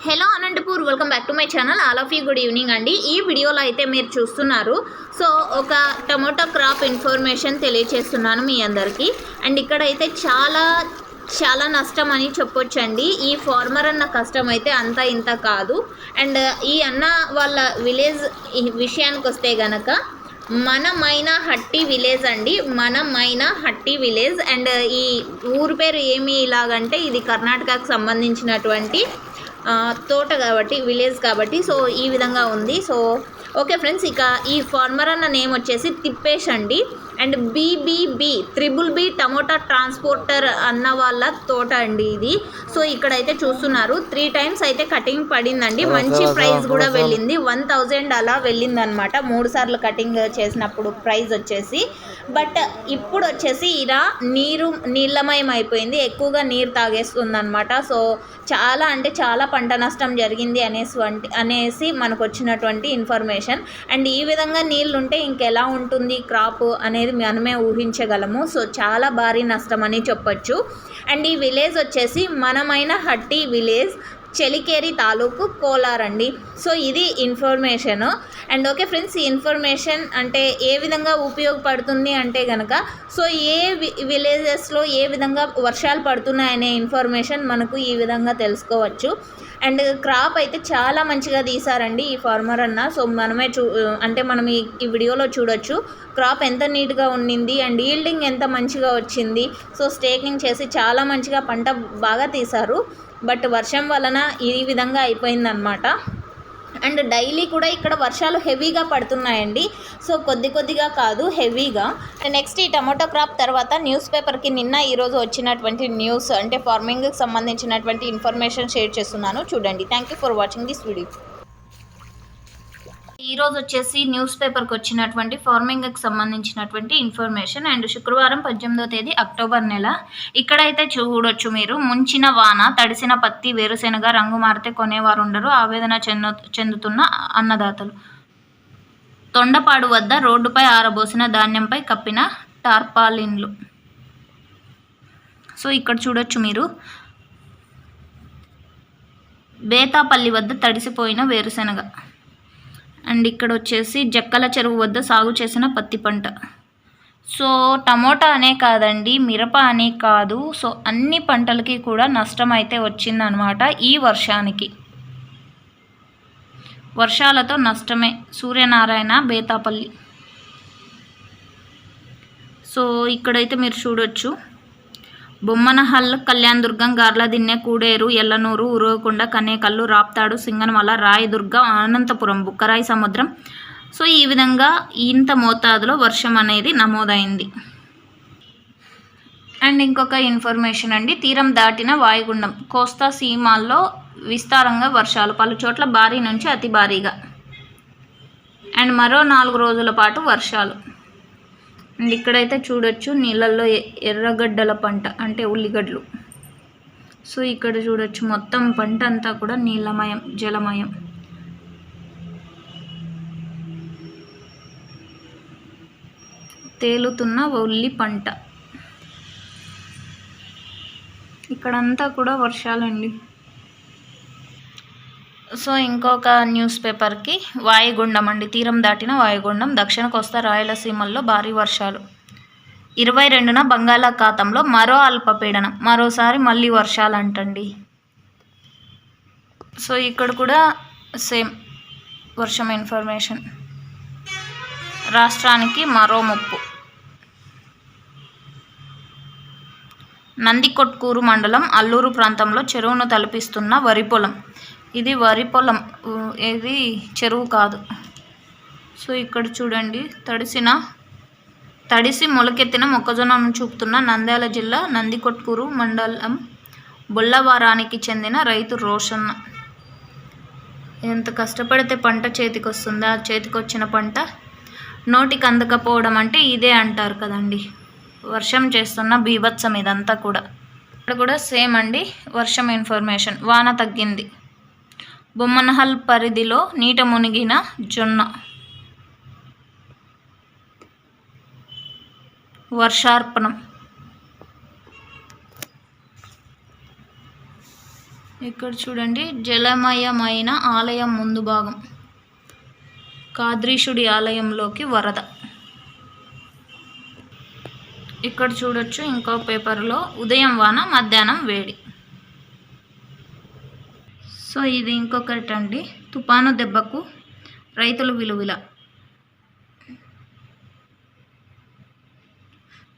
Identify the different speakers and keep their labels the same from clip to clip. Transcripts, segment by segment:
Speaker 1: Hello Anantapur, welcome back to my channel. All of you good evening అండి. ఈ వీడియోలో అయితే మీరు చూస్తున్నారు. సో ఒక టమోటా క్రాప్ ఇన్ఫర్మేషన్ తెలియచేస్తున్నాను మీ అందరికీ. అండ్ ఇక్కడైతే చాలా నష్టం అని చెప్పొచ్చండి. ఈ ఫార్మర్ అన్న కష్టం అయితే అంతా ఇంత కాదు. అండ్ ఈ అన్న వాళ్ళ విలేజ్ విషయానికి వస్తే గనక మన మైనా హట్టి విలేజ్ అండి. మన మైనా హట్టి విలేజ్. అండ్ ఈ ఊరు పేరు ఏమి ఇలాగంటే ఇది కర్ణాటకకు సంబంధించినటువంటి తోట కాబట్టి, విలేజ్ కాబట్టి సో ఈ విధంగా ఉంది. సో ఓకే ఫ్రెండ్స్, ఇక ఈ ఫార్మర్ అన్న నేమ్ వచ్చేసి తిప్పేష్ అండి. అండ్ BBB టమోటా ట్రాన్స్పోర్టర్ అన్న వాళ్ళ తోట అండి ఇది. సో ఇక్కడైతే చూస్తున్నారు 3 times అయితే కటింగ్ పడిందండి. మంచి ప్రైస్ కూడా వెళ్ళింది, 1000 అలా వెళ్ళింది అనమాట 3 సార్లు కటింగ్ చేసినప్పుడు ప్రైస్ వచ్చేసి. బట్ ఇప్పుడు వచ్చేసి ఇలా నీళ్ళమయం అయిపోయింది, ఎక్కువగా నీరు తాగేస్తుంది అనమాట. సో చాలా పంట నష్టం జరిగింది అనేసి మనకు వచ్చినటువంటి ఇన్ఫర్మేషన్. అండ్ ఈ విధంగా నీళ్ళు ఉంటే ఇంకెలా ఉంటుంది క్రాప్ అనేది మనమే ఊహించగలము. సో చాలా భారీ నష్టం అని చెప్పొచ్చు. అండ్ ఈ విలేజ్ వచ్చేసి మనమైన హట్టి విలేజ్, చెలికేరి తాలూకు, కోలార్ అండి. సో ఇది ఇన్ఫర్మేషను. అండ్ ఓకే ఫ్రెండ్స్, ఈ ఇన్ఫర్మేషన్ అంటే ఏ విధంగా ఉపయోగపడుతుంది అంటే కనుక సో ఏ విలేజెస్లో ఏ విధంగా వర్షాలు పడుతున్నాయనే ఇన్ఫర్మేషన్ మనకు ఈ విధంగా తెలుసుకోవచ్చు. అండ్ క్రాప్ అయితే చాలా మంచిగా తీసారండి ఈ ఫార్మర్ అన్న. సో మనమే మనం ఈ వీడియోలో చూడొచ్చు క్రాప్ ఎంత నీట్గా ఉండింది అండ్ ఈల్డింగ్ ఎంత మంచిగా వచ్చింది. సో స్టేకింగ్ చేసి చాలా మంచిగా పంట బాగా తీశారు. బట్ వర్షం వలన ఈ విధంగా అయిపోయిందనమాట. అండ్ డైలీ కూడా ఇక్కడ వర్షాలు హెవీగా పడుతున్నాయండి. సో కొద్దిగా కాదు, హెవీగా. నెక్స్ట్ ఈ టమాటో క్రాప్ తర్వాత న్యూస్ పేపర్కి ఈరోజు వచ్చినటువంటి న్యూస్ అంటే ఫార్మింగ్కి సంబంధించినటువంటి ఇన్ఫర్మేషన్ షేర్ చేస్తున్నాను, చూడండి. Thank you for watching this video. ఈరోజు వచ్చేసి న్యూస్ పేపర్కి వచ్చినటువంటి ఫార్మింగ్కి సంబంధించినటువంటి ఇన్ఫర్మేషన్. అండ్ శుక్రవారం 18వ తేదీ అక్టోబర్ నెల. ఇక్కడైతే చూడొచ్చు మీరు, ముంచిన వాన తడిసిన పత్తి వేరుశెనగ రంగు మారితే కొనేవారు ఉండరు, ఆవేదన చెందుతున్న అన్నదాతలు. తొండపాడు వద్ద రోడ్డుపై ఆరబోసిన ధాన్యంపై కప్పిన టార్పాలిన్లు. సో ఇక్కడ చూడొచ్చు మీరు, బేతాపల్లి వద్ద తడిసిపోయిన వేరుశెనగ. అండ్ ఇక్కడ వచ్చేసి జక్కల చెరువు వద్ద సాగు చేసిన పత్తి పంట. సో టమోటా అనే కాదండి, మిరప అనే కాదు, సో అన్ని పంటలకి కూడా నష్టం అయితే వచ్చిందనమాట ఈ వర్షానికి. వర్షాలతో నష్టమే. సూర్యనారాయణ, బేతాపల్లి. సో ఇక్కడైతే మీరు చూడొచ్చు, బొమ్మనహల్, కళ్యాణదుర్గం, గార్లదిన్నె, కూడేరు, ఎల్లనూరు, ఉరవకొండ, కనేకల్లు, రాప్తాడు, సింగనమల, రాయదుర్గం, అనంతపురం, బుక్కరాయి సముద్రం. సో ఈ విధంగా ఇంత మోతాదులో వర్షం అనేది నమోదైంది. అండ్ ఇంకొక ఇన్ఫర్మేషన్ అండి, తీరం దాటిన వాయుగుండం, కోస్తా సీమాల్లో విస్తారంగా వర్షాలు, పలు చోట్ల భారీ నుంచి అతి భారీగా. అండ్ మరో 4 రోజుల పాటు వర్షాలు. అండ్ ఇక్కడైతే చూడొచ్చు నీళ్ళల్లో ఎర్రగడ్డల పంట అంటే ఉల్లిగడ్డలు. సో ఇక్కడ చూడొచ్చు మొత్తం పంట అంతా కూడా నీళ్ళమయం, జలమయం. తేలుతున్న ఉల్లి పంట. ఇక్కడంతా కూడా వర్షాలండి. సో ఇంకొక న్యూస్ పేపర్కి వాయుగుండం అండి, తీరం దాటిన వాయుగుండం, దక్షిణ కోస్తా రాయలసీమల్లో భారీ వర్షాలు. 22న బంగాళాఖాతంలో మరో అల్పపీడనం, మరోసారి మళ్ళీ వర్షాలు అంటండి. సో ఇక్కడ కూడా సేమ్ వర్షం ఇన్ఫర్మేషన్. రాష్ట్రానికి మరో ముప్పు. నందికొట్కూరు మండలం అల్లూరు ప్రాంతంలో చెరువును తలపిస్తున్న వరి పొలం. ఇది వరి పొలం, ఇది చెరువు కాదు. సో ఇక్కడ చూడండి, తడిసి మొలకెత్తిన మొక్కజొన్నను చూపుతున్న నంద్యాల జిల్లా నందికొట్కూరు మండలం బొల్లవారానికి చెందిన రైతు రోషన్న. ఎంత కష్టపడితే పంట చేతికి వస్తుందా? చేతికి వచ్చిన పంట నోటికి అందకపోవడం అంటే ఇదే అంటారు కదండి. వర్షం చేస్తున్న బీభత్సం ఇదంతా కూడా. ఇక్కడ కూడా సేమ్ అండి వర్షం ఇన్ఫర్మేషన్. వాన తగ్గింది, బొమ్మనహల్ పరిధిలో నీట మునిగిన జొన్న. వర్షార్పణం. ఇక్కడ చూడండి, జలమయమైన ఆలయం ముందు భాగం, కాద్రీశుడి ఆలయంలోకి వరద. ఇక్కడ చూడొచ్చు ఇంకో పేపర్లో ఉదయం వాన మధ్యాహ్నం వేడి. సో ఇది ఇంకొకటి అండి, తుఫాను దెబ్బకు రైతులు విలువిల.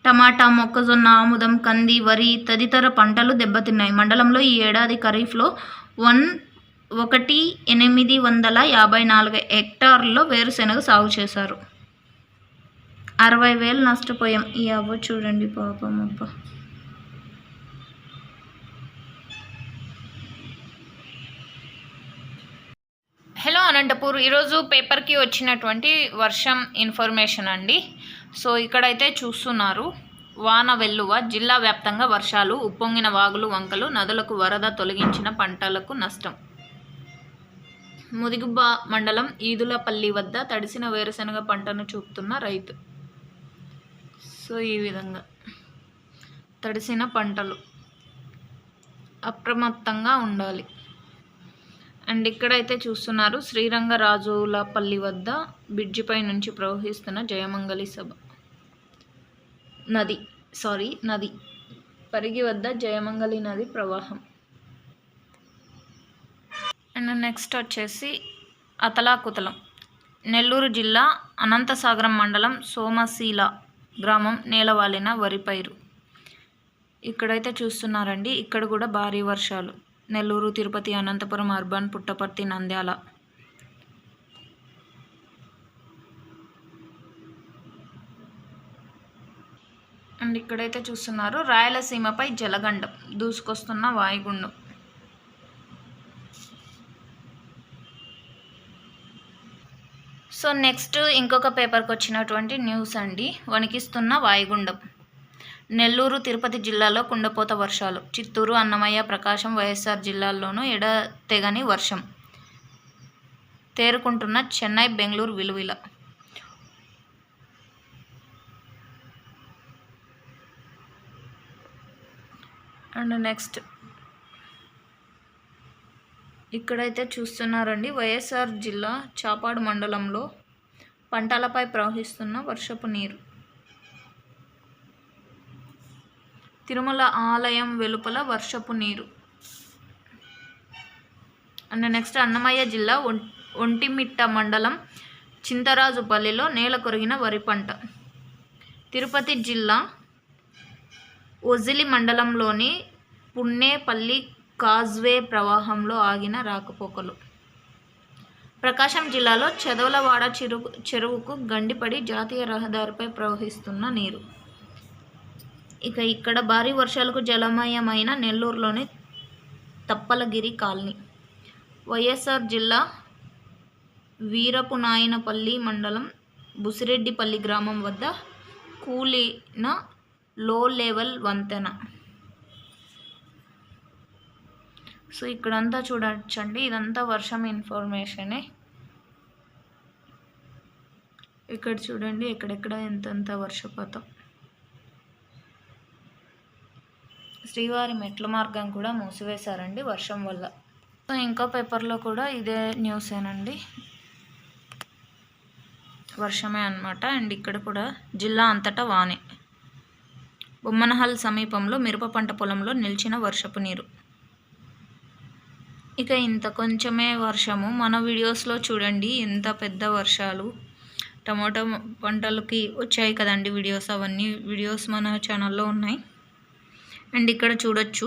Speaker 1: టమాటా, మొక్కజొన్న, ఆముదం, కంది, వరి తదితర పంటలు దెబ్బతిన్నాయి. మండలంలో ఈ ఏడాది ఖరీఫ్లో 1,854 హెక్టార్లలో వేరుశెనగ సాగు చేశారు. 60,000 నష్టపోయాం. ఈ అవ్వ చూడండి పాపం అబ్బ. హలో అనంతపూర్, ఈరోజు పేపర్కి వచ్చినటువంటి వర్షం ఇన్ఫర్మేషన్ అండి. సో ఇక్కడైతే చూస్తున్నారు, వాన వెల్లువ, జిల్లా వ్యాప్తంగా వర్షాలు, ఉప్పొంగిన వాగులు వంకలు, నదులకు వరద, తొలగించిన పంటలకు నష్టం. ముదిగుబ్బ మండలం ఈదులపల్లి వద్ద తడిసిన వేరుశెనగ పంటను చూపుతున్న రైతు. సో ఈ విధంగా తడిసిన పంటలు, అప్రమత్తంగా ఉండాలి. అండ్ ఇక్కడైతే చూస్తున్నారు, శ్రీరంగరాజులపల్లి వద్ద బ్రిడ్జిపై నుంచి ప్రవహిస్తున్న జయమంగళి నది పరిగి వద్ద జయమంగళి నది ప్రవాహం. అండ్ నెక్స్ట్ వచ్చేసి అతలాకుతలం, నెల్లూరు జిల్లా అనంతసాగరం మండలం సోమశీల గ్రామం నేలవాలిన వరి పైరు. ఇక్కడైతే చూస్తున్నారండి, ఇక్కడ కూడా భారీ వర్షాలు. నెల్లూరు, తిరుపతి, అనంతపురం అర్బన్, పుట్టపర్తి, నంద్యాల. అండ్ ఇక్కడైతే చూస్తున్నారు, రాయలసీమపై జలగండం, దూసుకొస్తున్న వాయుగుండం. సో నెక్స్ట్ ఇంకొక పేపర్కి వచ్చినటువంటి న్యూస్ అండి, వణికిస్తున్న వాయుగుండం. నెల్లూరు, తిరుపతి జిల్లాలో కుండపోత వర్షాలు. చిత్తూరు, అన్నమయ్య, ప్రకాశం, వైఎస్ఆర్ జిల్లాల్లోనూ ఎడతెగని వర్షం. తేరుకుంటున్న చెన్నై, బెంగళూరు విలువిల. అండ్ నెక్స్ట్ ఇక్కడైతే చూస్తున్నారండి, వైఎస్ఆర్ జిల్లా చాపాడు మండలంలో పంటలపై ప్రవహిస్తున్న వర్షపు నీరు. తిరుమల ఆలయం వెలుపల వర్షపు నీరు. అండ్ నెక్స్ట్ అన్నమయ్య జిల్లా ఒంటిమిట్ట మండలం చింతరాజుపల్లిలో నేల కొరిగిన వరి పంట. తిరుపతి జిల్లా ఒజిలి మండలంలోని పున్నేపల్లి కాజ్వే ప్రవాహంలో ఆగిన రాకపోకలు. ప్రకాశం జిల్లాలో చదవలవాడ చెరువుకు గండిపడి జాతీయ రహదారిపై ప్రవహిస్తున్న నీరు. ఇక ఇక్కడ భారీ వర్షాలకు జలమయమైన నెల్లూరులోని తప్పలగిరి కాలనీ. వైఎస్ఆర్ జిల్లా వీరపునాయనపల్లి మండలం బుసిరెడ్డిపల్లి గ్రామం వద్ద కూలిన లో లెవెల్ వంతెన. సో ఇక్కడంతా చూడొచ్చండి, ఇదంతా వర్షం ఇన్ఫర్మేషనే. ఇక్కడ చూడండి, ఎక్కడెక్కడ ఎంతెంత వర్షపాతం. శ్రీవారి మెట్ల మార్గం కూడా మూసివేశారండి వర్షం వల్ల. సో ఇంకో పేపర్లో కూడా ఇదే న్యూసేనండి, వర్షమే అన్నమాట. అండ్ ఇక్కడ కూడా జిల్లా అంతటా వానే. బొమ్మనహల్ సమీపంలో మిరప పంట పొలంలో నిలిచిన వర్షపు నీరు. ఇక ఇంత కొంచెమే వర్షము, మన వీడియోస్లో చూడండి ఎంత పెద్ద వర్షాలు. టమోటా పంటలకి వచ్చాయి కదండి వీడియోస్, అవన్నీ వీడియోస్ మన ఛానల్లో ఉన్నాయి. అండ్ ఇక్కడ చూడొచ్చు,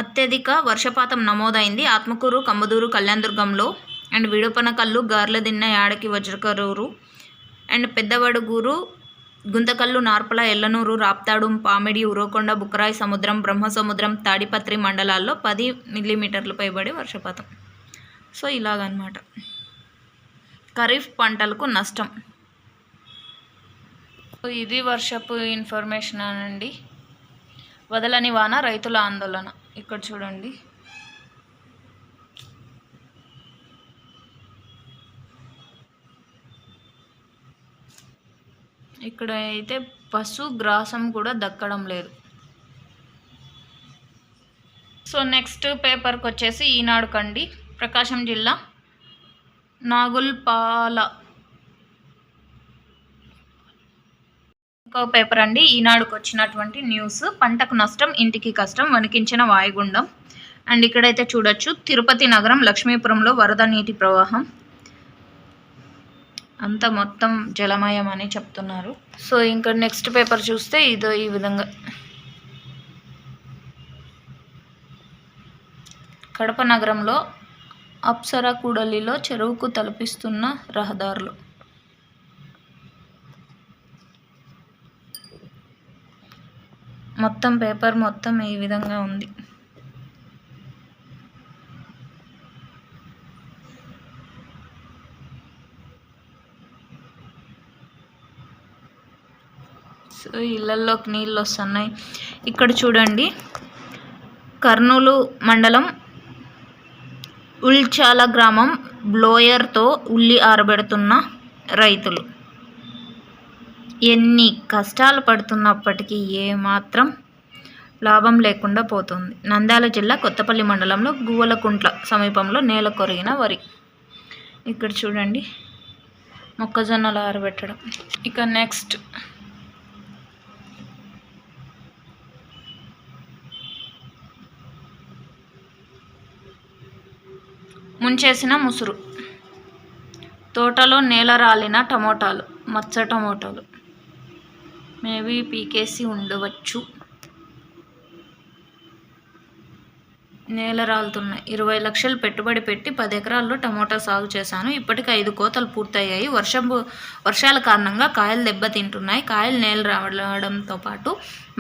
Speaker 1: అత్యధిక వర్షపాతం నమోదైంది ఆత్మకూరు, కమ్మదూరు, కళ్యాణదుర్గంలో. అండ్ విడుపనకల్లు, గార్లదిన్న, యాడకి, వజ్రకరూరు. అండ్ పెద్దవడుగూరు, గుంతకల్లు, నార్పల, ఎల్లనూరు, రాప్తాడు, పామిడి, ఉరవకొండ, బుక్కరాయి సముద్రం, బ్రహ్మసముద్రం, తాడిపత్రి మండలాల్లో 10 మిల్లీమీటర్లు పైబడి వర్షపాతం. సో ఇలాగనమాట ఖరీఫ్ పంటలకు నష్టం. సో ఇది వర్షపు ఇన్ఫర్మేషన్ అనండి. వదలని వాన, రైతుల ఆందోళన. ఇక్కడ చూడండి, ఇక్కడ అయితే పశు గ్రాసం కూడా దక్కడం లేదు. సో నెక్స్ట్ పేపర్కి వచ్చేసి ఈనాడు కండి, ప్రకాశం జిల్లా నాగుల్పాల ఇంకో పేపర్ అండి. ఈనాడుకు వచ్చినటువంటి న్యూస్, పంటకు నష్టం ఇంటికి కష్టం వణికించిన వాయుగుండం. అండ్ ఇక్కడైతే చూడొచ్చు తిరుపతి నగరం లక్ష్మీపురంలో వరద నీటి ప్రవాహం, అంతా మొత్తం జలమయం అని చెప్తున్నారు. సో ఇంకా నెక్స్ట్ పేపర్ చూస్తే ఇదో ఈ విధంగా కడప నగరంలో అప్సరా కూడలిలో చెరువుకు తలపిస్తున్న రహదారులు. మొత్తం పేపర్ మొత్తం ఈ విధంగా ఉంది. సో ఇళ్ళల్లోకి నీళ్ళు వస్తున్నాయి. ఇక్కడ చూడండి, కర్నూలు మండలం ఉల్చాల గ్రామం బ్లోయర్తో ఉల్లి ఆరబెడుతున్న రైతులు. ఎన్ని కష్టాలు పడుతున్నప్పటికీ ఏమాత్రం లాభం లేకుండా పోతుంది. నంద్యాల జిల్లా కొత్తపల్లి మండలంలో గువ్వలకుంట్ల సమీపంలో నేల కొరిగిన వరి. ఇక్కడ చూడండి మొక్కజొన్నలు ఆరబెట్టడం. ఇక నెక్స్ట్ ముంచేసిన ముసురు, తోటలో నేల రాలిన టమోటాలు, మచ్చ టమోటాలు, మేబీ పీకేసి ఉండవచ్చు. నేల రాలుతున్నాయి. 20 లక్షలు పెట్టుబడి పెట్టి 10 ఎకరాల్లో టమోటా సాగు చేశాను. ఇప్పటికి 5 కోతలు పూర్తయ్యాయి. వర్షాల కారణంగా కాయలు దెబ్బతింటున్నాయి. కాయలు నేల రావడంతో పాటు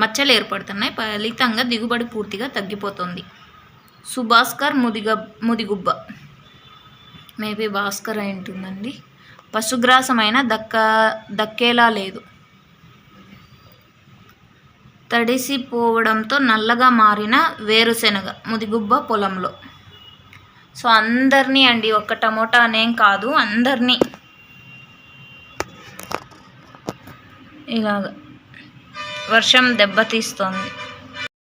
Speaker 1: మచ్చలు ఏర్పడుతున్నాయి. ఫలితంగా దిగుబడి పూర్తిగా తగ్గిపోతుంది. సుభాస్కర్ ముదిగుబ్బ, మేబీ భాస్కర్ అయి ఉంటుందండి. పశుగ్రాసమైన దక్కేలా లేదు. తడిసిపోవడంతో నల్లగా మారిన వేరుశెనగ ముదిగుబ్బ పొలంలో. సో అందరినీ అండి, ఒక్క టమోటా అనేం కాదు, అందరినీ ఇలాగ వర్షం దెబ్బతీస్తోంది.